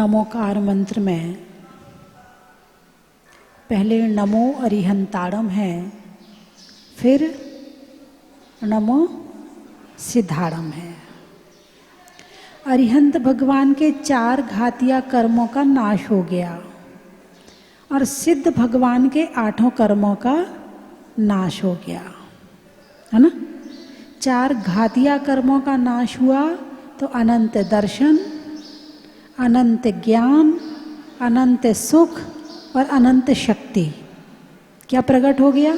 नमोकार मंत्र में पहले नमो अरिहंतारम है, फिर नमो सिद्धारम है। अरिहंत भगवान के 4 घातिया कर्मों का नाश हो गया और सिद्ध भगवान के 8 कर्मों का नाश हो गया, है ना। 4 घातिया कर्मों का नाश हुआ तो अनंत दर्शन, अनंत ज्ञान, अनंत सुख और अनंत शक्ति क्या प्रकट हो गया।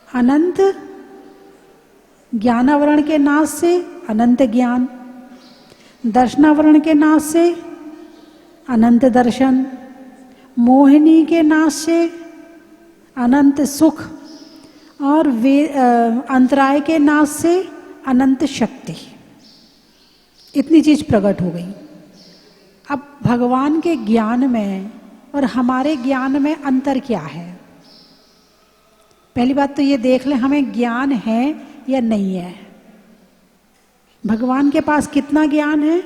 अनंत ज्ञानावरण के नाश से अनंत ज्ञान, दर्शनावरण के नाश से अनंत दर्शन, मोहिनी के नाश से अनंत सुख और अंतराय के नाश से अनंत शक्ति। इतनी चीज प्रकट हो गई। अब भगवान के ज्ञान में और हमारे ज्ञान में अंतर क्या है। पहली बात तो ये देख लें, हमें ज्ञान है या नहीं है। भगवान के पास कितना ज्ञान है?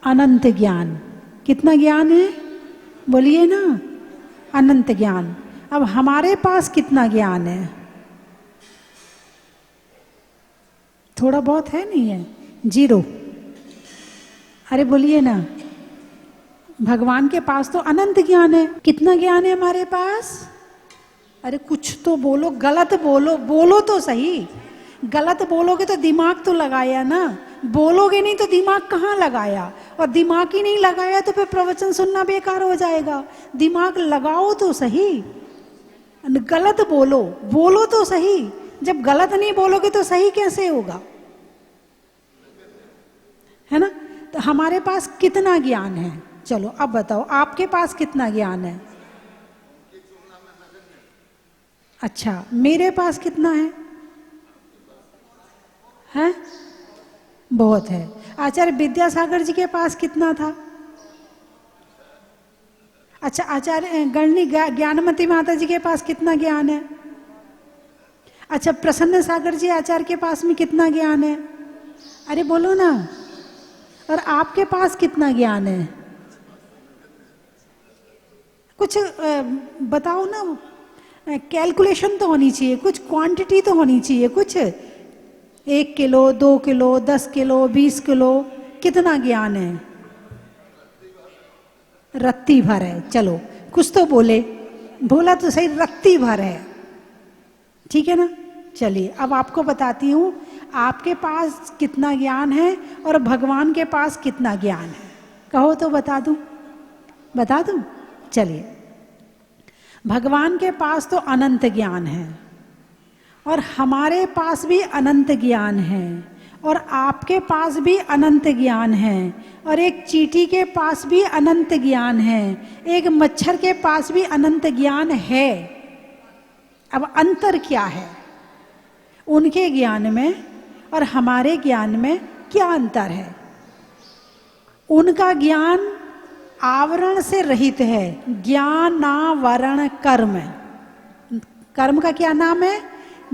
अनंत ज्ञान। कितना ज्ञान है बोलिए ना, अनंत ज्ञान। अब हमारे पास कितना ज्ञान है? थोड़ा बहुत है, नहीं है, 0। अरे बोलिए ना, भगवान के पास तो अनंत ज्ञान है। कितना ज्ञान है हमारे पास? अरे कुछ तो बोलो, गलत बोलो, बोलो तो सही। गलत बोलोगे तो दिमाग तो लगाया ना, बोलोगे नहीं तो दिमाग कहाँ लगाया। और दिमाग ही नहीं लगाया तो फिर प्रवचन सुनना बेकार हो जाएगा। दिमाग लगाओ तो सही, गलत बोलो, बोलो तो सही। जब गलत नहीं बोलोगे तो सही कैसे होगा, है ना। तो हमारे पास कितना ज्ञान है? चलो अब बताओ, आपके पास कितना ज्ञान है? अच्छा, मेरे पास कितना है? हैं? बहुत है। आचार्य विद्यासागर जी के पास कितना था? अच्छा, आचार्य गणनी ज्ञानमती माता जी के पास कितना ज्ञान है? अच्छा, प्रसन्न सागर जी आचार्य के पास में कितना ज्ञान है? अरे बोलो ना। और आपके पास कितना ज्ञान है? कुछ बताओ ना, कैलकुलेशन तो होनी चाहिए, कुछ क्वांटिटी तो होनी चाहिए। कुछ 1 किलो, 2 किलो, 10 किलो, 20 किलो, कितना ज्ञान है? रत्ती भर है। चलो कुछ तो बोले, बोला तो सही, रत्ती भर है, ठीक है ना। चलिए अब आपको बताती हूँ आपके पास कितना ज्ञान है और भगवान के पास कितना ज्ञान है। कहो तो बता दूं, बता दूं। चलिए, भगवान के पास तो अनंत ज्ञान है और हमारे पास भी अनंत ज्ञान है और आपके पास भी अनंत ज्ञान है और एक चींटी के पास भी अनंत ज्ञान है, एक मच्छर के पास भी अनंत ज्ञान है। अब अंतर क्या है उनके ज्ञान में और हमारे ज्ञान में? क्या अंतर है? उनका ज्ञान आवरण से रहित है, ज्ञानावरण कर्म। कर्म का क्या नाम है?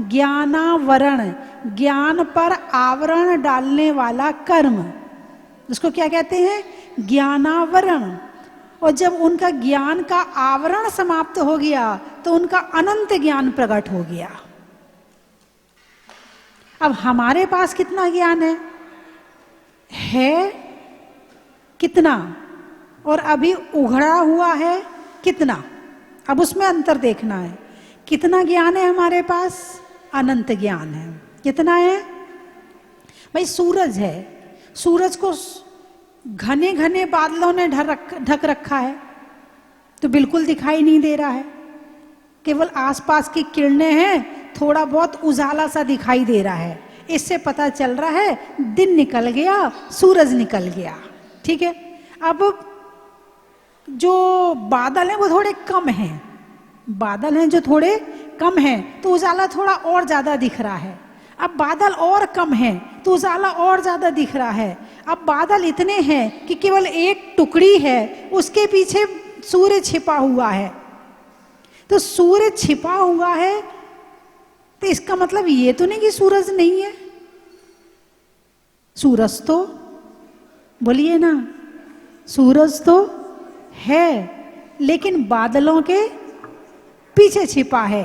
ज्ञानावरण, ज्ञान पर आवरण डालने वाला कर्म, उसको क्या कहते हैं? ज्ञानावरण। और जब उनका ज्ञान का आवरण समाप्त हो गया तो उनका अनंत ज्ञान प्रकट हो गया। अब हमारे पास कितना ज्ञान है कितना, और अभी उघड़ा हुआ है कितना। अब उसमें अंतर देखना है। कितना ज्ञान है हमारे पास? अनंत ज्ञान है। कितना है भाई? सूरज है, सूरज को घने घने बादलों ने ढक रखा है तो बिल्कुल दिखाई नहीं दे रहा है, केवल आसपास की किरणें हैं, थोड़ा बहुत उजाला सा दिखाई दे रहा है। इससे पता चल रहा है दिन निकल गया, सूरज निकल गया, ठीक है। अब जो बादल हैं वो थोड़े कम हैं, बादल हैं जो थोड़े कम हैं तो उजाला थोड़ा और ज्यादा दिख रहा है। अब बादल और कम हैं तो उजाला और ज्यादा दिख रहा है। अब बादल इतने हैं कि केवल एक टुकड़ी है, उसके पीछे सूर्य छिपा हुआ है। तो सूर्य छिपा हुआ है तो इसका मतलब ये तो नहीं कि सूरज नहीं है। सूरज तो बोलिए ना, सूरज तो है लेकिन बादलों के पीछे छिपा है।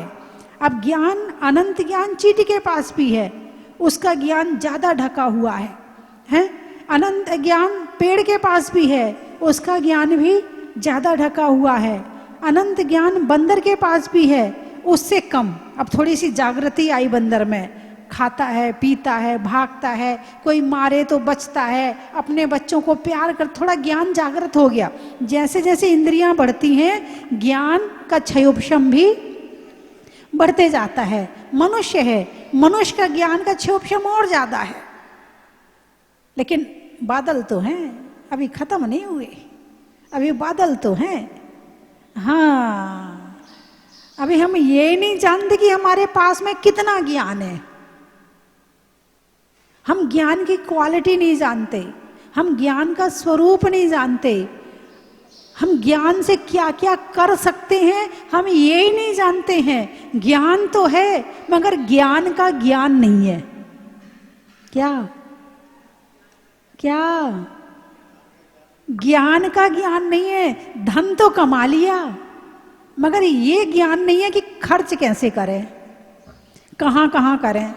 अब ज्ञान, अनंत ज्ञान चींटी के पास भी है, उसका ज्ञान ज्यादा ढका हुआ है? अनंत ज्ञान पेड़ के पास भी है, उसका ज्ञान भी ज्यादा ढका हुआ है। अनंत ज्ञान बंदर के पास भी है, उससे कम। अब थोड़ी सी जागृति आई बंदर में, खाता है, पीता है, भागता है, कोई मारे तो बचता है, अपने बच्चों को प्यार कर, थोड़ा ज्ञान जागृत हो गया। जैसे जैसे इंद्रियां बढ़ती हैं ज्ञान का क्षयोपशम भी बढ़ते जाता है। मनुष्य है, मनुष्य का ज्ञान का क्षयोपशम और ज्यादा है। लेकिन बादल तो हैं, अभी खत्म नहीं हुए, अभी बादल तो हैं। हाँ, अभी हम ये नहीं जानते कि हमारे पास में कितना ज्ञान है। हम ज्ञान की क्वालिटी नहीं जानते, हम ज्ञान का स्वरूप नहीं जानते, हम ज्ञान से क्या क्या कर सकते हैं हम ये ही नहीं जानते हैं। ज्ञान तो है मगर ज्ञान का ज्ञान नहीं है। क्या क्या ज्ञान का ज्ञान नहीं है। धन तो कमा लिया मगर ये ज्ञान नहीं है कि खर्च कैसे करें, कहाँ कहाँ करें,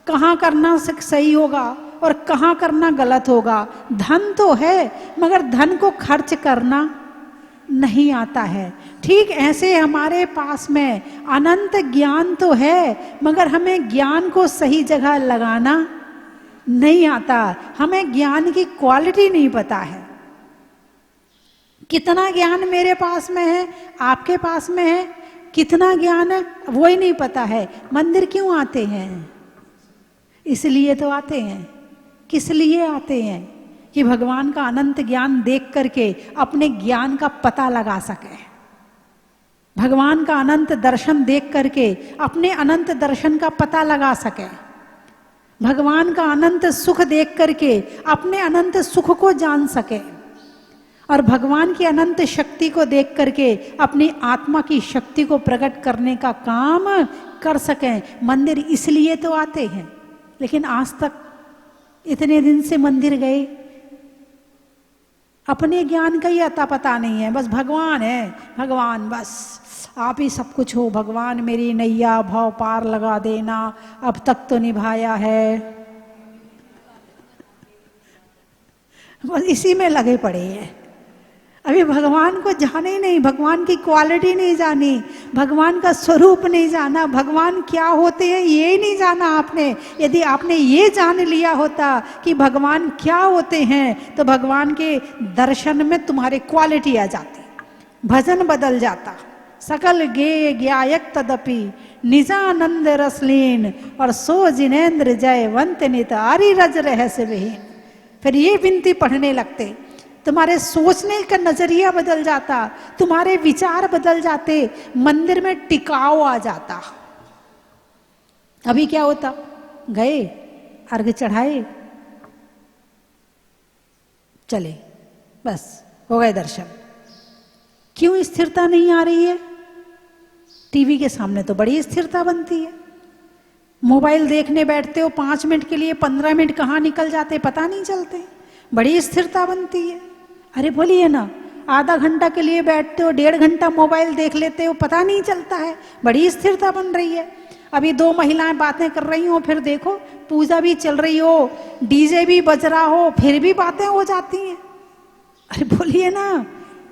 कहाँ करना सही होगा और कहाँ करना गलत होगा। धन तो है मगर धन को खर्च करना नहीं आता है। ठीक ऐसे हमारे पास में अनंत ज्ञान तो है मगर हमें ज्ञान को सही जगह लगाना नहीं आता, हमें ज्ञान की क्वालिटी नहीं पता है। कितना ज्ञान मेरे पास में है, आपके पास में है, कितना ज्ञान है वो ही नहीं पता है। मंदिर क्यों आते हैं? इसलिए तो आते हैं। किस लिए आते हैं? कि भगवान का अनंत ज्ञान देख करके अपने ज्ञान का पता लगा सके, भगवान का अनंत दर्शन देख करके अपने अनंत दर्शन का पता लगा सके, भगवान का अनंत सुख देख करके अपने अनंत सुख को जान सके, और भगवान की अनंत शक्ति को देख करके अपनी आत्मा की शक्ति को प्रकट करने का काम कर सकें। मंदिर इसलिए तो आते हैं। लेकिन आज तक इतने दिन से मंदिर गए, अपने ज्ञान का ही अता पता नहीं है। बस भगवान है, भगवान बस आप ही सब कुछ हो, भगवान मेरी नैया भाव पार लगा देना, अब तक तो निभाया है। बस इसी में लगे पड़े हैं। अभी भगवान को जाने ही नहीं, भगवान की क्वालिटी नहीं जानी, भगवान का स्वरूप नहीं जाना, भगवान क्या होते हैं ये ही नहीं जाना आपने। यदि आपने ये जान लिया होता कि भगवान क्या होते हैं तो भगवान के दर्शन में तुम्हारी क्वालिटी आ जाती, भजन बदल जाता। सकल गे ज्ञायक तदपि निजानंद रसलीन और सो जिनेन्द्र जयवंत नित आरी रज रहस्य विहीन। फिर ये विनती पढ़ने लगते, तुम्हारे सोचने का नजरिया बदल जाता, तुम्हारे विचार बदल जाते, मंदिर में टिकाव आ जाता। अभी क्या होता? गए, अर्घ चढ़ाए, चले, बस हो गए दर्शन। क्यों स्थिरता नहीं आ रही है? टीवी के सामने तो बड़ी स्थिरता बनती है, मोबाइल देखने बैठते हो 5 मिनट के लिए 15 मिनट कहाँ निकल जाते पता नहीं चलते, बड़ी स्थिरता बनती है। अरे बोलिए ना, आधा घंटा के लिए बैठते हो 1.5 घंटा मोबाइल देख लेते हो पता नहीं चलता है, बड़ी स्थिरता बन रही है। अभी 2 महिलाएं बातें कर रही हो, फिर देखो पूजा भी चल रही हो, डीजे भी बज रहा हो, फिर भी बातें हो जाती हैं। अरे बोलिए ना,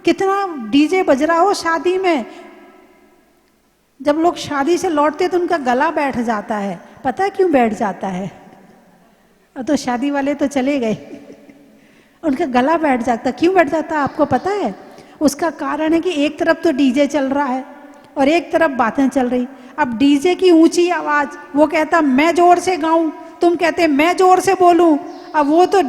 कितना डीजे बज रहा हो शादी में, जब लोग शादी से लौटते तो उनका गला बैठ जाता है। पता है क्यों बैठ जाता है? अब तो शादी वाले तो चले गए, उनका गला बैठ जाता। क्यों बैठ जाता है आपको पता है? उसका कारण है कि एक तरफ तो डीजे चल रहा है और एक तरफ बातें चल रही। अब डीजे की ऊंची आवाज, वो कहता मैं जोर से गाऊं, तुम कहते मैं जोर से बोलूं। अब वो तो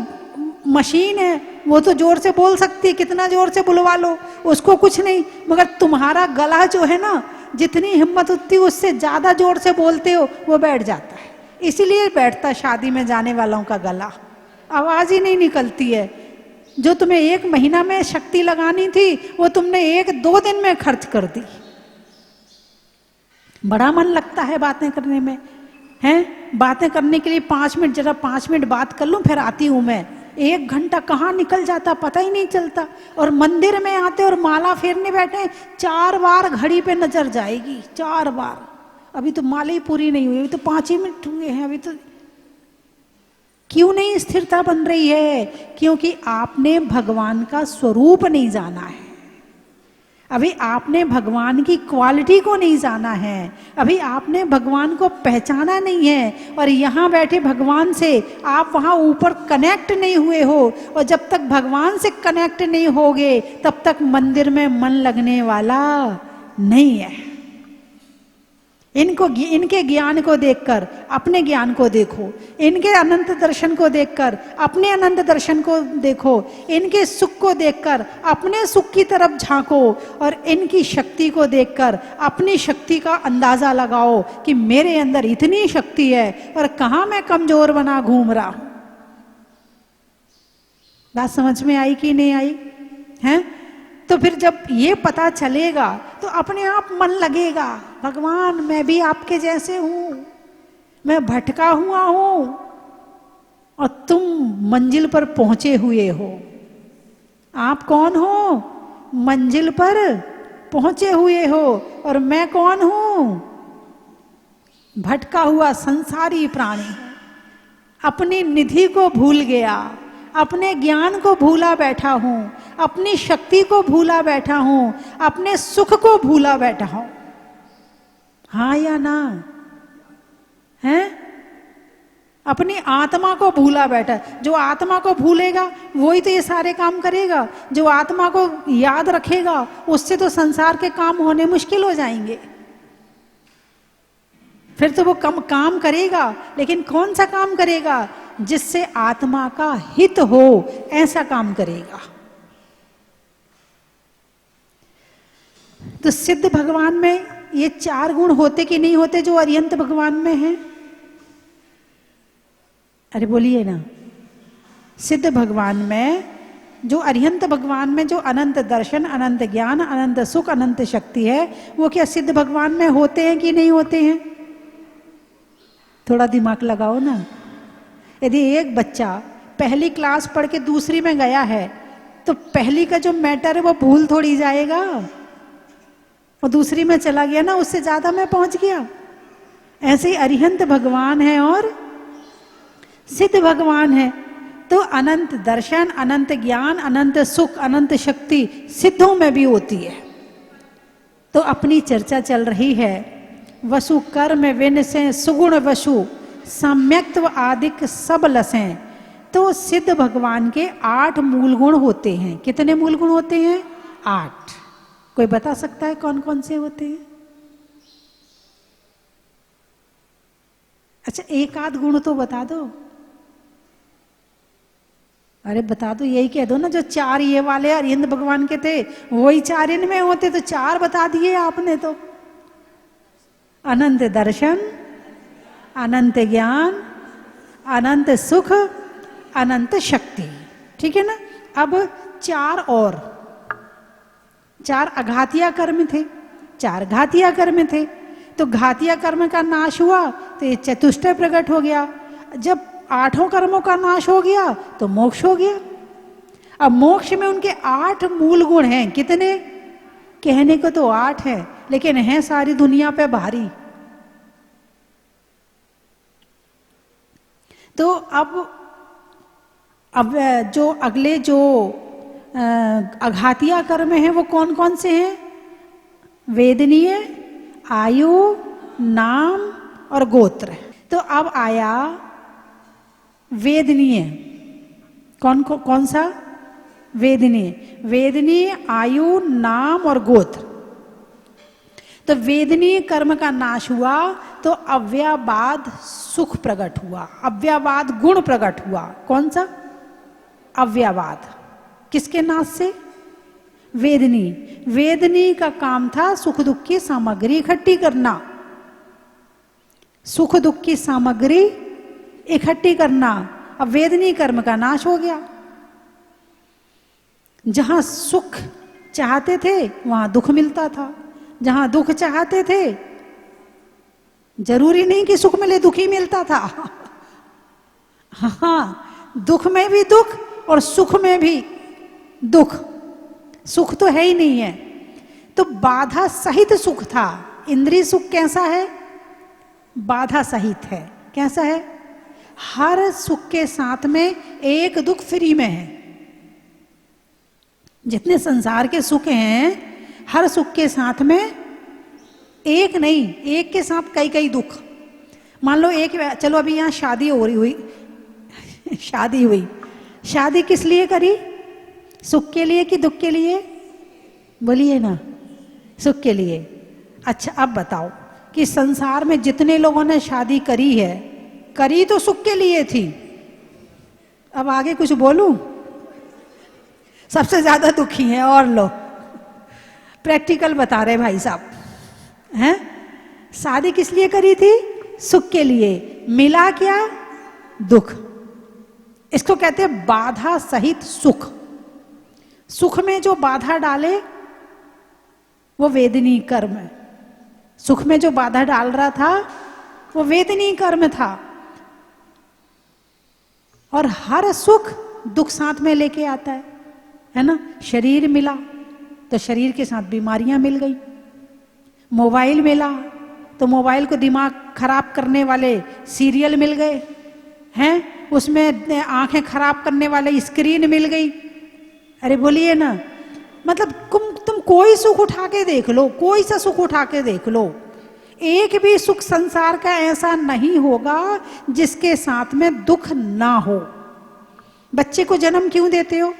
मशीन है, वो तो जोर से बोल सकती है, कितना जोर से बुलवा लो उसको कुछ नहीं, मगर तुम्हारा गला जो है ना, जितनी हिम्मत होती है उससे ज्यादा जोर से बोलते हो, वो बैठ जाता है। इसीलिए बैठता शादी में जाने वालों का गला, आवाज ही नहीं निकलती है। जो तुम्हें 1 महीना में शक्ति लगानी थी वो तुमने 1-2 दिन में खर्च कर दी। बड़ा मन लगता है बातें करने में, हैं? बातें करने के लिए 5 मिनट, जरा 5 मिनट बात कर लूं फिर आती हूं मैं। 1 घंटा कहाँ निकल जाता पता ही नहीं चलता। और मंदिर में आते और माला फेरने बैठे 4 बार घड़ी पे नजर जाएगी, 4 बार। अभी तो माला ही पूरी नहीं हुई, अभी तो 5 ही मिनट हुए हैं। अभी तो क्यों नहीं स्थिरता बन रही है? क्योंकि आपने भगवान का स्वरूप नहीं जाना है, अभी आपने भगवान की क्वालिटी को नहीं जाना है, अभी आपने भगवान को पहचाना नहीं है। और यहाँ बैठे भगवान से आप वहाँ ऊपर कनेक्ट नहीं हुए हो, और जब तक भगवान से कनेक्ट नहीं होगे तब तक मंदिर में मन लगने वाला नहीं है। इनके ज्ञान को देखकर अपने ज्ञान को देखो, इनके अनंत दर्शन को देखकर अपने अनंत दर्शन को देखो, इनके सुख को देखकर अपने सुख की तरफ झांको, और इनकी शक्ति को देखकर अपनी शक्ति का अंदाजा लगाओ कि मेरे अंदर इतनी शक्ति है और कहाँ मैं कमजोर बना घूम रहा हूं। बात समझ में आई कि नहीं आई है? तो फिर जब ये पता चलेगा तो अपने आप मन लगेगा, भगवान मैं भी आपके जैसे हूं, मैं भटका हुआ हूं और तुम मंजिल पर पहुंचे हुए हो। आप कौन हो? मंजिल पर पहुंचे हुए हो। और मैं कौन हूं? भटका हुआ संसारी प्राणी, अपनी निधि को भूल गया, अपने ज्ञान को भूला बैठा हूं, अपनी शक्ति को भूला बैठा हूं, अपने सुख को भूला बैठा हूं। हाँ या ना? है? अपनी आत्मा को भूला बैठा। जो आत्मा को भूलेगा वही तो ये सारे काम करेगा। जो आत्मा को याद रखेगा उससे तो संसार के काम होने मुश्किल हो जाएंगे। फिर तो वो कम काम करेगा, लेकिन कौन सा काम करेगा? जिससे आत्मा का हित हो, ऐसा काम करेगा। तो सिद्ध भगवान में ये 4 गुण होते कि नहीं होते जो अरिहंत भगवान में हैं? अरे बोलिए ना। सिद्ध भगवान में, जो अरिहंत भगवान में जो अनंत दर्शन, अनंत ज्ञान, अनंत सुख, अनंत शक्ति है, वो क्या सिद्ध भगवान में होते हैं कि नहीं होते हैं? थोड़ा दिमाग लगाओ ना। यदि एक बच्चा पहली क्लास पढ़ के दूसरी में गया है तो पहली का जो मैटर है वो भूल थोड़ी जाएगा। और दूसरी में चला गया ना, उससे ज्यादा मैं पहुंच गया। ऐसे ही अरिहंत भगवान है और सिद्ध भगवान है। तो अनंत दर्शन, अनंत ज्ञान, अनंत सुख, अनंत शक्ति सिद्धों में भी होती है। तो अपनी चर्चा चल रही है वसु कर्म विन से सुगुण वसु सम्यक्त्व आदिक सब लसें। तो सिद्ध भगवान के 8 मूल गुण होते हैं। कितने मूल गुण होते हैं? 8। कोई बता सकता है कौन कौन से होते हैं? अच्छा, एक आध गुण तो बता दो। अरे बता दो, यही कह दो ना, जो 4 ये वाले अरिहंत भगवान के थे वही 4 इनमें होते, तो 4 बता दिए आपने तो। अनंत दर्शन, अनंत ज्ञान, अनंत सुख, अनंत शक्ति। ठीक है ना? अब 4 अघातिया कर्म थे, 4 घातिया कर्म थे। तो घातिया कर्म का नाश हुआ तो ये चतुष्टय प्रकट हो गया। जब 8 कर्मों का नाश हो गया तो मोक्ष हो गया। अब मोक्ष में उनके 8 मूल गुण हैं। कितने? कहने को तो 8 है, लेकिन हैं सारी दुनिया पे भारी। तो अब जो अगले जो अघातिया कर्म है वो कौन कौन से हैं? वेदनीय, आयु, नाम और गोत्र। तो अब आया वेदनीय। कौन सा? वेदनीय। वेदनीय, आयु, नाम और गोत्र। तो वेदनीय कर्म का नाश हुआ तो अव्ययवाद सुख प्रकट हुआ, अव्ययवाद गुण प्रकट हुआ। कौन सा? अव्ययवाद। किसके नाश से? वेदनी। वेदनी का काम था सुख दुख की सामग्री इकट्ठी करना, सुख दुख की सामग्री इकट्ठी करना। अब वेदनी कर्म का नाश हो गया। जहां सुख चाहते थे वहां दुख मिलता था, जहां दुख चाहते थे, जरूरी नहीं कि सुख मिले दुख ही मिलता था। हाँ, दुख में भी दुख और सुख में भी दुख, सुख तो है ही नहीं है। तो बाधा सहित सुख था। इंद्रिय सुख कैसा है? बाधा सहित है। कैसा है? हर सुख के साथ में एक दुख फ्री में है। जितने संसार के सुख हैं, हर सुख के साथ में एक नहीं, एक के साथ कई कई दुख। मान लो एक, चलो अभी यहाँ शादी हो रही हुई शादी हुई, शादी किस लिए करी? सुख के लिए कि दुख के लिए? बोलिए ना, सुख के लिए। अच्छा अब बताओ कि संसार में जितने लोगों ने शादी करी है, करी तो सुख के लिए थी। अब आगे कुछ बोलूं? सबसे ज्यादा दुखी हैं और लोग। प्रैक्टिकल बता रहे भाई साहब हैं। शादी किस लिए करी थी? सुख के लिए। मिला क्या? दुख। इसको कहते हैं बाधा सहित सुख। सुख में जो बाधा डाले वो वेदनीय कर्म है। सुख में जो बाधा डाल रहा था वो वेदनीय कर्म था। और हर सुख दुख साथ में लेके आता है ना। शरीर मिला तो शरीर के साथ बीमारियां मिल गई। मोबाइल मिला तो मोबाइल को दिमाग खराब करने वाले सीरियल मिल गए हैं, उसमें आंखें खराब करने वाले स्क्रीन मिल गई। अरे बोलिए ना, मतलब तुम कोई सुख उठा के देख लो, कोई सा सुख उठा के देख लो, एक भी सुख संसार का ऐसा नहीं होगा जिसके साथ में दुख ना हो। बच्चे को जन्म क्यों देते हो?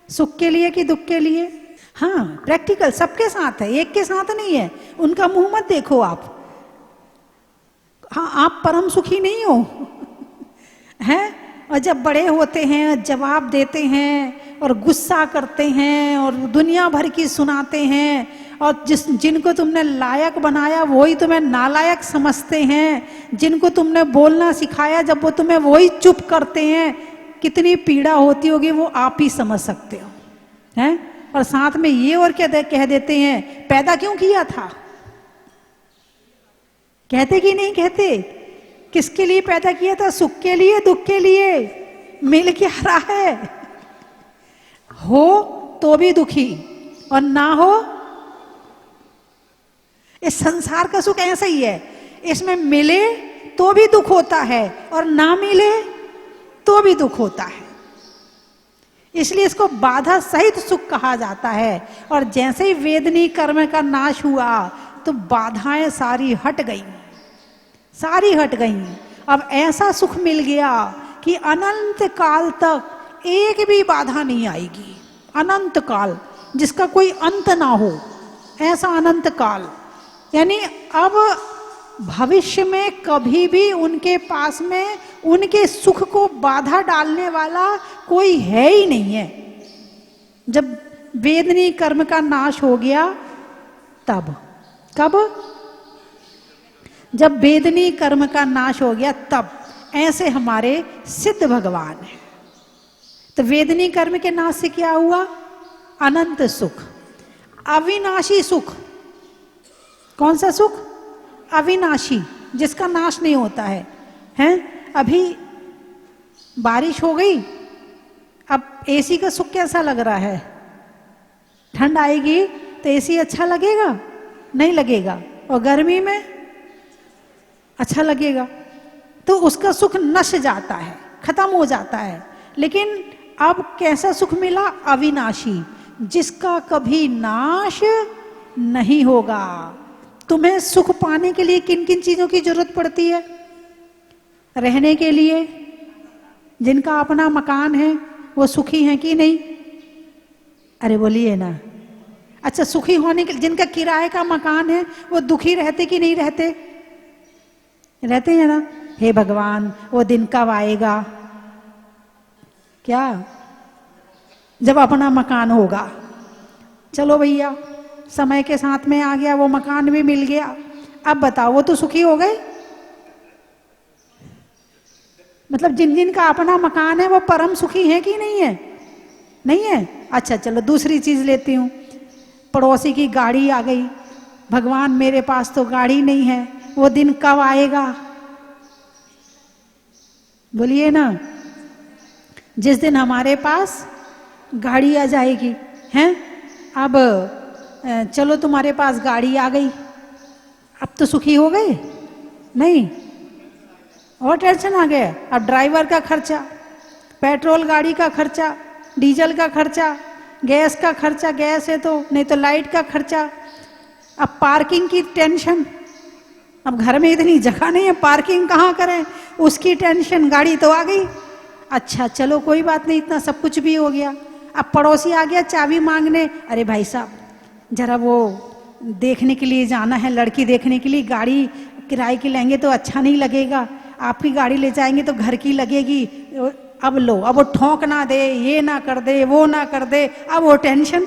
सुख के लिए कि दुख के लिए? हाँ, प्रैक्टिकल सबके साथ है, एक के साथ नहीं है। उनका मुंह मत देखो आप। हाँ, आप परम सुखी नहीं हो हैं। और जब बड़े होते हैं, जवाब देते हैं और गुस्सा करते हैं और दुनिया भर की सुनाते हैं, और जिनको तुमने लायक बनाया वही तुम्हें नालायक समझते हैं, जिनको तुमने बोलना सिखाया जब वो तुम्हें वही चुप करते हैं, कितनी पीड़ा होती होगी वो आप ही समझ सकते हो हैं। और साथ में ये और क्या कह देते हैं, पैदा क्यों किया था? कहते कि नहीं कहते? किसके लिए पैदा किया था? सुख के लिए, दुख के लिए? मिल क्या रहा है? हो तो भी दुखी और ना हो। इस संसार का सुख ऐसा ही है, इसमें मिले तो भी दुख होता है और ना मिले तो भी दुख होता है। इसलिए इसको बाधा सहित सुख कहा जाता है। और जैसे ही वेदनीय कर्म का नाश हुआ तो बाधाएं सारी हट गई, सारी हट गई। अब ऐसा सुख मिल गया कि अनंत काल तक एक भी बाधा नहीं आएगी। अनंत काल, जिसका कोई अंत ना हो, ऐसा अनंत काल। यानी अब भविष्य में कभी भी उनके पास में उनके सुख को बाधा डालने वाला कोई है ही नहीं है। जब वेदनीय कर्म का नाश हो गया तब, कब? जब वेदनीय कर्म का नाश हो गया तब। ऐसे हमारे सिद्ध भगवान है। तो वेदनीय कर्म के नाश से क्या हुआ? अनंत सुख, अविनाशी सुख। कौन सा सुख? अविनाशी, जिसका नाश नहीं होता है। हैं? अभी बारिश हो गई, अब एसी का सुख कैसा लग रहा है? ठंड आएगी तो एसी अच्छा लगेगा? नहीं लगेगा। और गर्मी में अच्छा लगेगा। तो उसका सुख नश जाता है, खत्म हो जाता है। लेकिन अब कैसा सुख मिला? अविनाशी, जिसका कभी नाश नहीं होगा। तुम्हें सुख पाने के लिए किन किन चीजों की जरूरत पड़ती है? रहने के लिए, जिनका अपना मकान है वो सुखी हैं कि नहीं? अरे बोलिए ना। अच्छा, सुखी होने के लिए जिनका किराए का मकान है वो दुखी रहते कि नहीं रहते? रहते हैं ना। हे भगवान, वो दिन कब आएगा? क्या? जब अपना मकान होगा। चलो भैया, समय के साथ में आ गया, वो मकान भी मिल गया। अब बताओ, वो तो सुखी हो गए? मतलब जिन जिन का अपना मकान है वो परम सुखी है कि नहीं है? नहीं है। अच्छा चलो दूसरी चीज लेती हूँ। पड़ोसी की गाड़ी आ गई। भगवान, मेरे पास तो गाड़ी नहीं है, वो दिन कब आएगा? बोलिए ना। जिस दिन हमारे पास गाड़ी आ जाएगी, हैं, अब चलो तुम्हारे पास गाड़ी आ गई, अब तो सुखी हो गए? नहीं, और टेंशन आ गया। अब ड्राइवर का खर्चा, पेट्रोल गाड़ी का खर्चा, डीजल का खर्चा, गैस का खर्चा, गैस है तो, नहीं तो लाइट का खर्चा, अब पार्किंग की टेंशन, अब घर में इतनी जगह नहीं है, पार्किंग कहाँ करें, उसकी टेंशन, गाड़ी तो आ गई। अच्छा चलो कोई बात नहीं, इतना सब कुछ भी हो गया। अब पड़ोसी आ गया चाबी मांगने, अरे भाई साहब जरा वो देखने के लिए जाना है, लड़की देखने के लिए, गाड़ी किराए की लेंगे तो अच्छा नहीं लगेगा, आपकी गाड़ी ले जाएंगे तो घर की लगेगी, अब लो, अब वो ठोंक ना दे, ये ना कर दे, वो ना कर दे, अब वो टेंशन।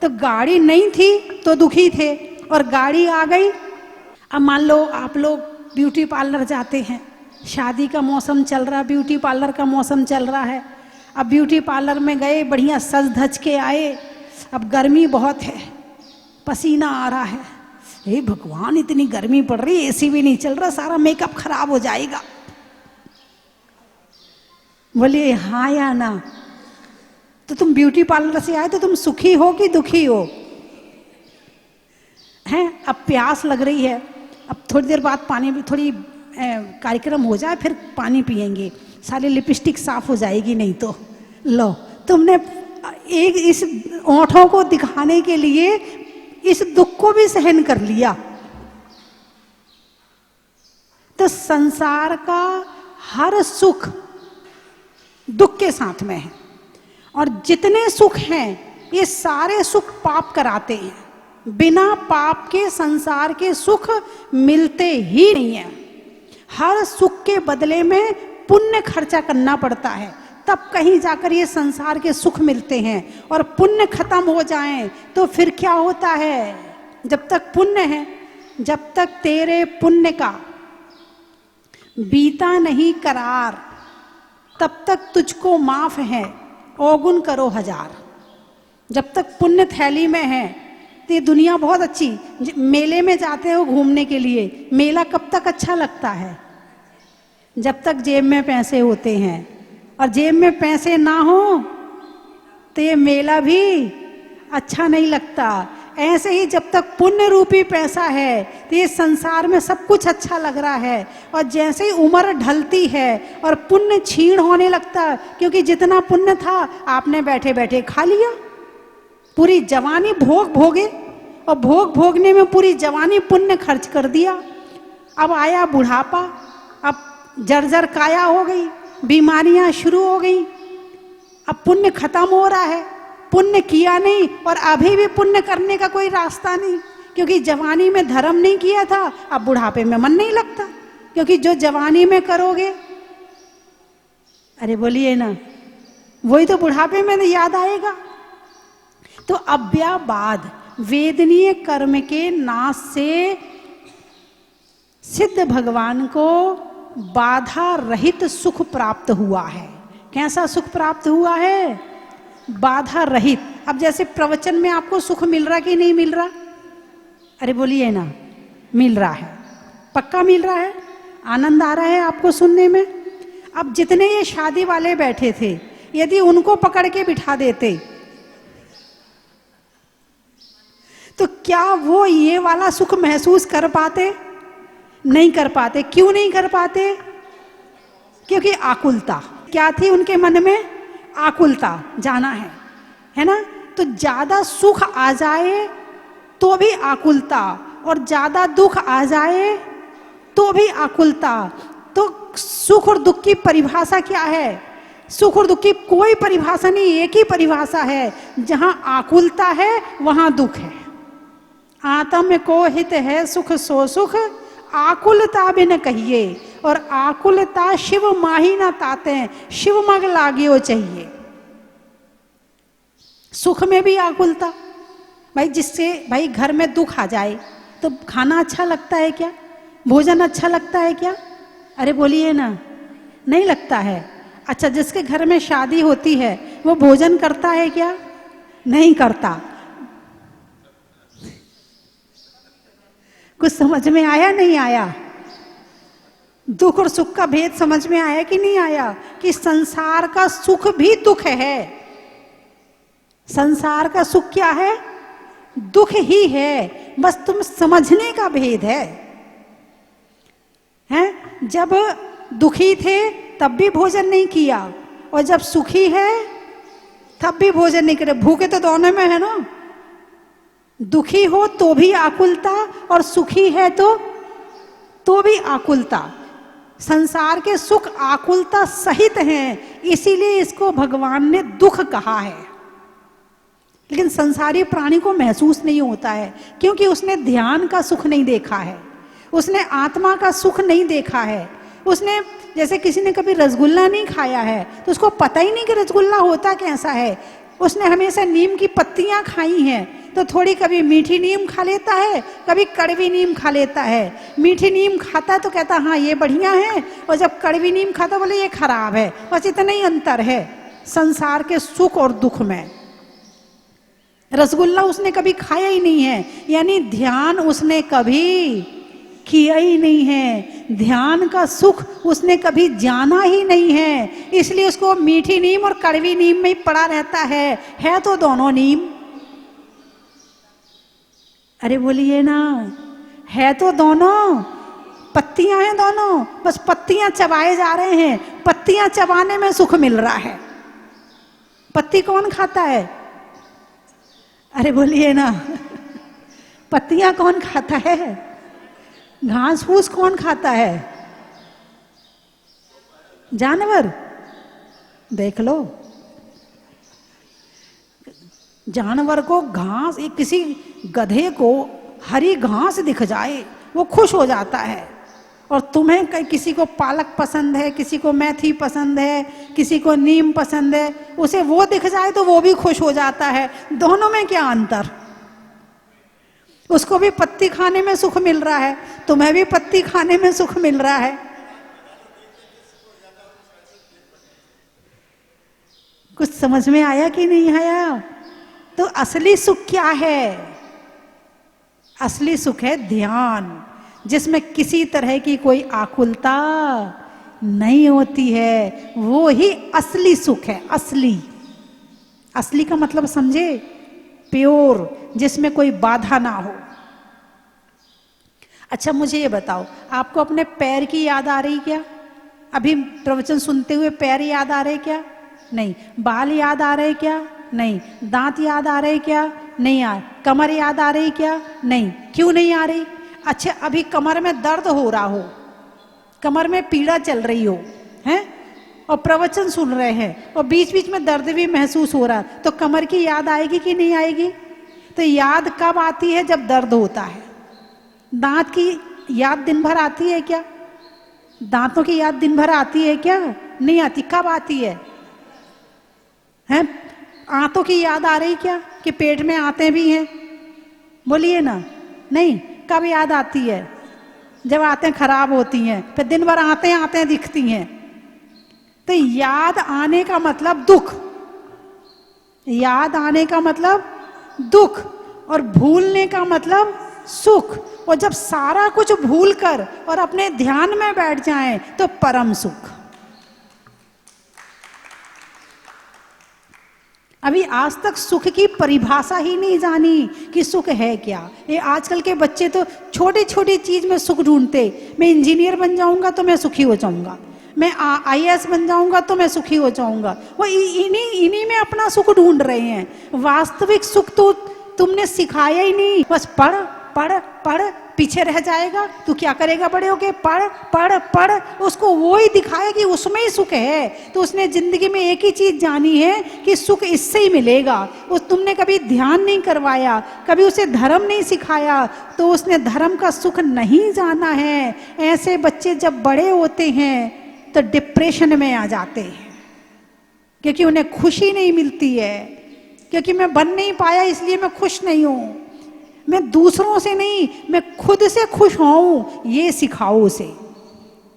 तो गाड़ी नहीं थी तो दुखी थे, और गाड़ी आ गई। अब मान लो आप लोग ब्यूटी पार्लर जाते हैं, शादी का मौसम चल रहा, ब्यूटी पार्लर का मौसम चल रहा है, अब ब्यूटी पार्लर में गए, बढ़िया सज धज के आए, अब गर्मी बहुत है, पसीना आ रहा है, हे भगवान इतनी गर्मी पड़ रही, एसी भी नहीं चल रहा, सारा मेकअप खराब हो जाएगा। बोलिए हाँ या ना? तो तुम ब्यूटी पार्लर से आए तो तुम सुखी हो कि दुखी हो? हैं, अब प्यास लग रही है, अब थोड़ी देर बाद पानी, थोड़ी कार्यक्रम हो जाए फिर पानी पिएंगे, सारी लिपस्टिक साफ हो जाएगी, नहीं तो लो तुमने एक इस ओंठों को दिखाने के लिए इस दुख को भी सहन कर लिया। तो संसार का हर सुख दुख के साथ में है, और जितने सुख हैं ये सारे सुख पाप कराते हैं, बिना पाप के संसार के सुख मिलते ही नहीं है। हर सुख के बदले में पुण्य खर्चा करना पड़ता है, तब कहीं जाकर ये संसार के सुख मिलते हैं। और पुण्य खत्म हो जाएं तो फिर क्या होता है? जब तक पुण्य है, जब तक तेरे पुण्य का बीता नहीं करार, तब तक तुझको माफ है, औगुन करो हजार। जब तक पुण्य थैली में है तो ये दुनिया बहुत अच्छी। मेले में जाते हो घूमने के लिए, मेला कब तक अच्छा लगता है? जब तक जेब में पैसे होते हैं, और जेब में पैसे ना हो तो ये मेला भी अच्छा नहीं लगता। ऐसे ही जब तक पुण्य रूपी पैसा है तो ये संसार में सब कुछ अच्छा लग रहा है, और जैसे ही उम्र ढलती है और पुण्य क्षीण होने लगता है, क्योंकि जितना पुण्य था आपने बैठे बैठे खा लिया, पूरी जवानी भोग भोगे, और भोग भोगने में पूरी जवानी पुण्य खर्च कर दिया। अब आया बुढ़ापा, अब जर्जर काया हो गई, बीमारियां शुरू हो गई, अब पुण्य खत्म हो रहा है, पुण्य किया नहीं और अभी भी पुण्य करने का कोई रास्ता नहीं, क्योंकि जवानी में धर्म नहीं किया था, अब बुढ़ापे में मन नहीं लगता, क्योंकि जो जवानी में करोगे, अरे बोलिए ना, वही तो बुढ़ापे में याद आएगा। तो अव्याबाद वेदनीय कर्म के नाश से सिद्ध भगवान को बाधा रहित सुख प्राप्त हुआ है। कैसा सुख प्राप्त हुआ है? बाधा रहित। अब जैसे प्रवचन में आपको सुख मिल रहा कि नहीं मिल रहा? अरे बोलिए ना, मिल रहा है, पक्का मिल रहा है, आनंद आ रहा है आपको सुनने में। अब जितने ये शादी वाले बैठे थे, यदि उनको पकड़ के बिठा देते तो क्या वो ये वाला सुख महसूस कर पाते? नहीं कर पाते। क्यों नहीं कर पाते? क्योंकि आकुलता क्या थी उनके मन में? आकुलता, जाना है ना। तो ज्यादा सुख आ जाए तो भी आकुलता, और ज्यादा दुख आ जाए तो भी आकुलता। तो सुख और दुख की परिभाषा क्या है? सुख और दुख की कोई परिभाषा नहीं, एक ही परिभाषा है, जहां आकुलता है वहां दुख है। आत्म को हित है सुख सो सुख, आकुलता बिन कहिए, और आकुलता शिव माही ना ताते, शिव मग लागियो चाहिए। सुख में भी आकुलता, भाई जिससे भाई घर में दुख आ जाए तो खाना अच्छा लगता है क्या? भोजन अच्छा लगता है क्या? अरे बोलिए ना, नहीं लगता है। अच्छा, जिसके घर में शादी होती है वो भोजन करता है क्या? नहीं करता। कुछ समझ में आया नहीं आया? दुख और सुख का भेद समझ में आया कि नहीं आया? कि संसार का सुख भी दुख है। संसार का सुख क्या है? दुख ही है, बस तुम समझने का भेद है। हैं? जब दुखी थे तब भी भोजन नहीं किया, और जब सुखी है तब भी भोजन नहीं करे। भूखे तो दोनों में है ना। दुखी हो तो भी आकुलता, और सुखी है तो भी आकुलता। संसार के सुख आकुलता सहित हैं, इसीलिए इसको भगवान ने दुख कहा है। लेकिन संसारी प्राणी को महसूस नहीं होता है, क्योंकि उसने ध्यान का सुख नहीं देखा है, उसने आत्मा का सुख नहीं देखा है। उसने, जैसे किसी ने कभी रसगुल्ला नहीं खाया है तो उसको पता ही नहीं कि रसगुल्ला होता कैसा है। उसने हमेशा नीम की पत्तियां खाई हैं, तो थोड़ी कभी मीठी नीम खा लेता है, कभी कड़वी नीम खा लेता है। मीठी नीम खाता है तो कहता हाँ ये बढ़िया है, और जब कड़वी नीम खाता बोले ये खराब है। बस इतना ही अंतर है संसार के सुख और दुख में। रसगुल्ला उसने कभी खाया ही नहीं है, यानी ध्यान उसने कभी किया ही नहीं है, ध्यान का सुख उसने कभी जाना ही नहीं है, इसलिए उसको मीठी नीम और कड़वी नीम में ही पड़ा रहता है तो दोनों नीम। अरे बोलिए ना, है तो दोनों, पत्तियां हैं दोनों, बस पत्तियां चबाए जा रहे हैं। पत्तियां चबाने में सुख मिल रहा है। पत्ती कौन खाता है? अरे बोलिए ना, पत्तियां कौन खाता है? घास फूस कौन खाता है? जानवर। देख लो, जानवर को घास, एक किसी गधे को हरी घास दिख जाए वो खुश हो जाता है, और तुम्हें किसी को पालक पसंद है, किसी को मेथी पसंद है, किसी को नीम पसंद है, उसे वो दिख जाए तो वो भी खुश हो जाता है। दोनों में क्या अंतर? उसको भी पत्ती खाने में सुख मिल रहा है, तुम्हें भी पत्ती खाने में सुख मिल रहा है। कुछ समझ में आया कि नहीं आया? तो असली सुख क्या है? असली सुख है ध्यान, जिसमें किसी तरह की कोई आकुलता नहीं होती है। वो ही असली सुख है। असली, असली का मतलब समझे? प्योर, जिसमें कोई बाधा ना हो। अच्छा मुझे ये बताओ, आपको अपने पैर की याद आ रही क्या? अभी प्रवचन सुनते हुए पैर याद आ रहे क्या? नहीं। बाल याद आ रहे क्या? नहीं। दांत याद आ रहे क्या? नहीं आ। कमर याद आ रही क्या? नहीं। क्यों नहीं आ रही? अच्छा, अभी कमर में दर्द हो रहा हो, कमर में पीड़ा चल रही हो, हैं, और प्रवचन सुन रहे हैं, और बीच बीच में दर्द भी महसूस हो रहा है, तो कमर की याद आएगी कि नहीं आएगी? तो याद कब आती है? जब दर्द होता है। दांत की याद दिन भर आती है क्या? दांतों की याद दिन भर आती है क्या? नहीं आती। कब आती है? हैं? आंतों की याद आ रही क्या कि पेट में आते भी हैं? बोलिए ना। नहीं। कब याद आती है? जब आंतें खराब होती हैं, फिर दिन भर आंतें दिखती हैं। तो याद आने का मतलब दुख, याद आने का मतलब दुख, और भूलने का मतलब सुख। और जब सारा कुछ भूल कर और अपने ध्यान में बैठ जाएं तो परम सुख। अभी आज तक सुख की परिभाषा ही नहीं जानी कि सुख है क्या। ये आजकल के बच्चे तो छोटी छोटी चीज में सुख ढूंढते। मैं इंजीनियर बन जाऊंगा तो मैं सुखी हो जाऊंगा, मैं IAS बन जाऊंगा तो मैं सुखी हो जाऊंगा। वो इन्हीं में अपना सुख ढूंढ रहे हैं। वास्तविक सुख तो तुमने सिखाया ही नहीं। बस पढ़ पढ़ पढ़, पीछे रह जाएगा, तू क्या करेगा बड़े होके? पढ़ पढ़ पढ़। उसको वो ही दिखाया कि उसमें ही सुख है। तो उसने जिंदगी में एक ही चीज जानी है कि सुख इससे ही मिलेगा। उस तुमने कभी ध्यान नहीं करवाया, कभी उसे धर्म नहीं सिखाया, तो उसने धर्म का सुख नहीं जाना है। ऐसे बच्चे जब बड़े होते हैं तो डिप्रेशन में आ जाते हैं, क्योंकि उन्हें खुशी नहीं मिलती है। क्योंकि मैं बन नहीं पाया इसलिए मैं खुश नहीं हूं। मैं दूसरों से नहीं, मैं खुद से खुश हूं। ये सिखाओ उसे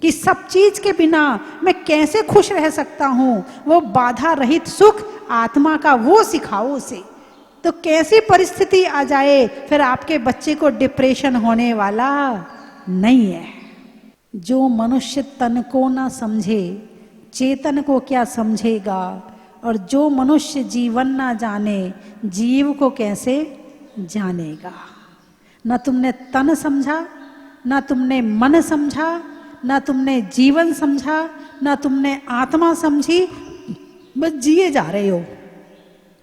कि सब चीज के बिना मैं कैसे खुश रह सकता हूं। वो बाधा रहित सुख आत्मा का, वो सिखाओ उसे। तो कैसी परिस्थिति आ जाए फिर आपके बच्चे को डिप्रेशन होने वाला नहीं है। जो मनुष्य तन को ना समझे चेतन को क्या समझेगा, और जो मनुष्य जीवन ना जाने जीव को कैसे जानेगा। न तुमने तन समझा, न तुमने मन समझा, न तुमने जीवन समझा, न तुमने आत्मा समझी, बस जिए जा रहे हो,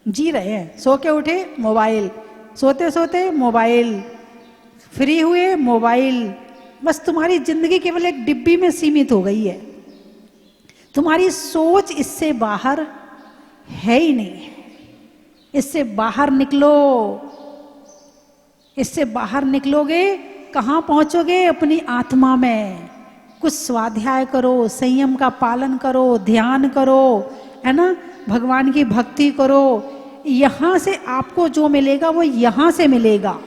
जी रहे हैं। सो के उठे मोबाइल, सोते सोते मोबाइल, फ्री हुए मोबाइल, बस तुम्हारी जिंदगी केवल एक डिब्बी में सीमित हो गई है। तुम्हारी सोच इससे बाहर है ही नहीं। इससे बाहर निकलो, इससे बाहर निकलोगे कहाँ पहुंचोगे? अपनी आत्मा में। कुछ स्वाध्याय करो, संयम का पालन करो, ध्यान करो, है ना, भगवान की भक्ति करो। यहां से आपको जो मिलेगा वो यहां से मिलेगा।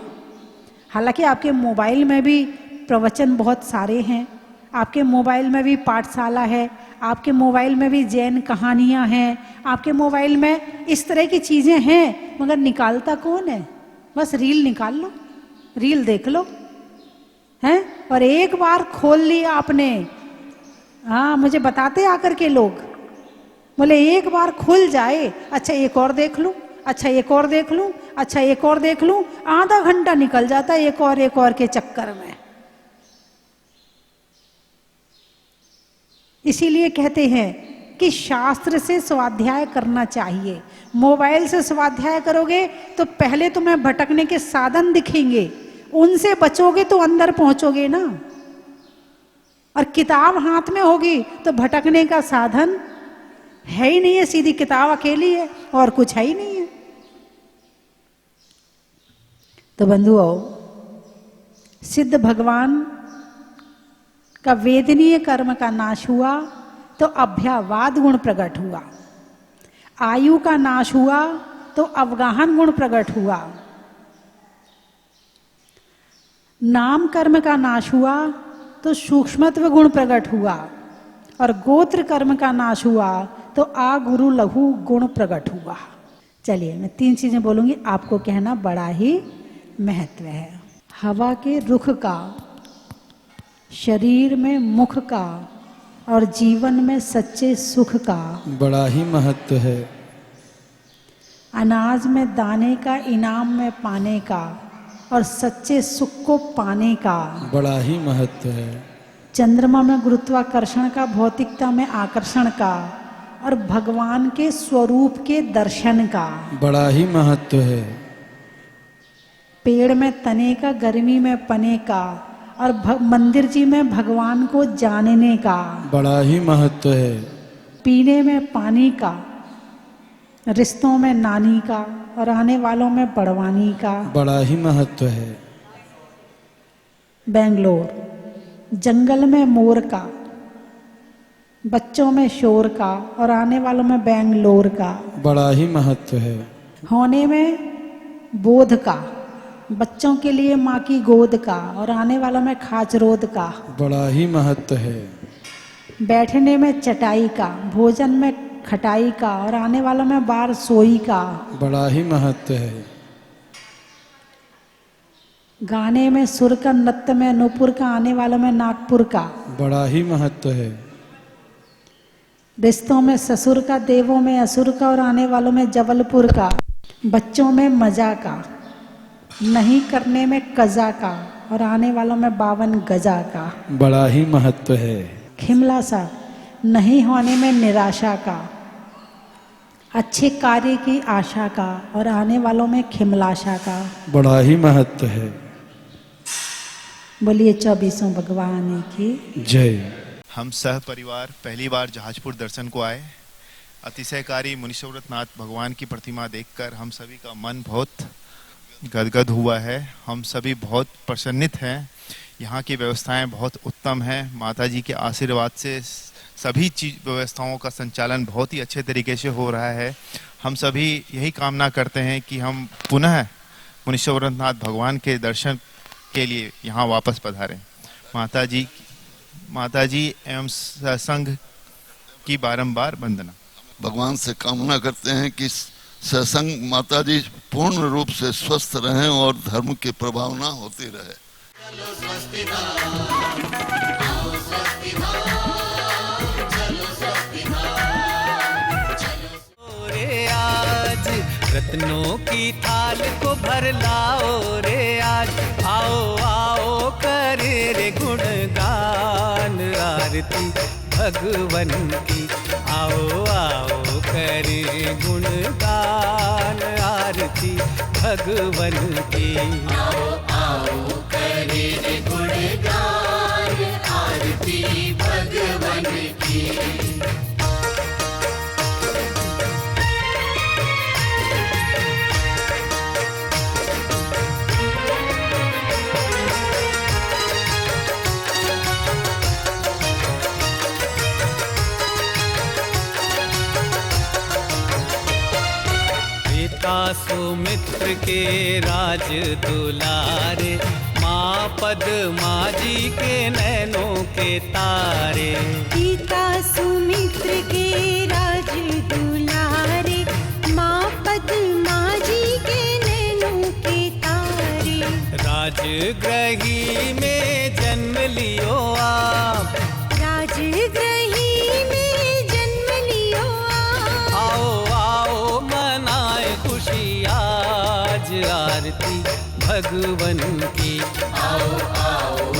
हालांकि आपके मोबाइल में भी प्रवचन बहुत सारे हैं, आपके मोबाइल में भी पाठशाला है, आपके मोबाइल में भी जैन कहानियां हैं, आपके मोबाइल में इस तरह की चीजें हैं, मगर निकालता कौन है? बस रील निकाल लो, रील देख लो, हैं, और एक बार खोल लिया आपने। हाँ, मुझे बताते आकर के लोग बोले एक बार खुल जाए, अच्छा एक और देख लूं, अच्छा एक और देख लूं, अच्छा एक और देख लूं, आधा घंटा निकल जाता है एक और के चक्कर में। इसीलिए कहते हैं कि शास्त्र से स्वाध्याय करना चाहिए। मोबाइल से स्वाध्याय करोगे तो पहले तुम्हें भटकने के साधन दिखेंगे, उनसे बचोगे तो अंदर पहुंचोगे ना। और किताब हाथ में होगी तो भटकने का साधन है ही नहीं है, सीधी किताब अकेली है और कुछ है ही नहीं है। तो बंधुओं, सिद्ध भगवान का वेदनीय कर्म का नाश हुआ तो अभ्यावाद गुण प्रकट हुआ, आयु का नाश हुआ तो अवगाहन गुण प्रकट हुआ, नाम कर्म का नाश हुआ तो सूक्ष्मत्व गुण प्रकट हुआ, और गोत्र कर्म का नाश हुआ तो आ गुरु लघु गुण प्रकट हुआ। चलिए मैं 3 चीजें बोलूंगी, आपको कहना बड़ा ही महत्व है। हवा के रुख का, शरीर में मुख का, और जीवन में सच्चे सुख का बड़ा ही महत्व है। अनाज में दाने का, इनाम में पाने का, और सच्चे सुख को पाने का बड़ा ही महत्व है। चंद्रमा में गुरुत्वाकर्षण का, भौतिकता में आकर्षण का, और भगवान के स्वरूप के दर्शन का बड़ा ही महत्व है। पेड़ में तने का, गर्मी में पने का, और मंदिर जी में भगवान को जानने का बड़ा ही महत्व है। पीने में पानी का, रिश्तों में नानी का, और आने वालों में बड़वानी का बड़ा ही महत्व है। बेंगलोर, जंगल में मोर का, बच्चों में शोर का, और आने वालों में बेंगलोर का बड़ा ही महत्व है। होने में बोध का, बच्चों के लिए माँ की गोद का, और आने वालों में खाचरोद का बड़ा ही महत्व है। बैठने में चटाई का, भोजन में खटाई का, और आने वालों में बार सोई का बड़ा ही महत्व है। गाने में सुर का, नृत्य में नूपुर का, आने वालों में नागपुर का बड़ा ही महत्व है। रिश्तों में ससुर का, देवों में असुर का, और आने वालों में जबलपुर का, बच्चों में मजा का, नहीं करने में कजा का, और आने वालों में 52 गजा का बड़ा ही महत्व है। खिमला सा, नहीं होने में निराशा का, अच्छे कार्य की आशा का, और आने वालों में खिमलाशा का बड़ा ही महत्व है। बोलिए 24 भगवान की जय। हम सह परिवार पहली बार जहाजपुर दर्शन को आए। अतिशयकारी मुनीश्वरनाथ भगवान की प्रतिमा देखकर हम सभी का मन बहुत गदगद हुआ है। हम सभी बहुत प्रसन्नित हैं। यहाँ की व्यवस्थाएं बहुत उत्तम हैं। माता जी के आशीर्वाद से सभी व्यवस्थाओं का संचालन बहुत ही अच्छे तरीके से हो रहा है। हम सभी यही कामना करते हैं कि हम पुनः मुनीश्वरनाथ भगवान के दर्शन के लिए यहाँ वापस पधारें। माता जी एवं सत्संग की बारंबार वंदना। भगवान से कामना करते हैं कि सत्संग माता जी पूर्ण रूप से स्वस्थ रहें और धर्म की प्रभावना होती रहे। रे आज रत्नों की थाल को भर लाओ रे आज, आओ आओ करे रे गुणगान आरती भगवन की, आओ आओ करे गुणगान आरती भगवन की। आओ आओ करे रे गुणगान आरती भगवन की। पिता सुमित्र के राज दुलारे, माँ पद्मा जी के नैनों के तारे। पिता सुमित्र के राज दुलारे, माँ पद्मा जी के नैनों के तारे। राजगृही में जन्म लियो आप, राजगृही में जन्म लियो आप। आओ आओ मनाए खुशी आज आरती भगवन की। आओ आओ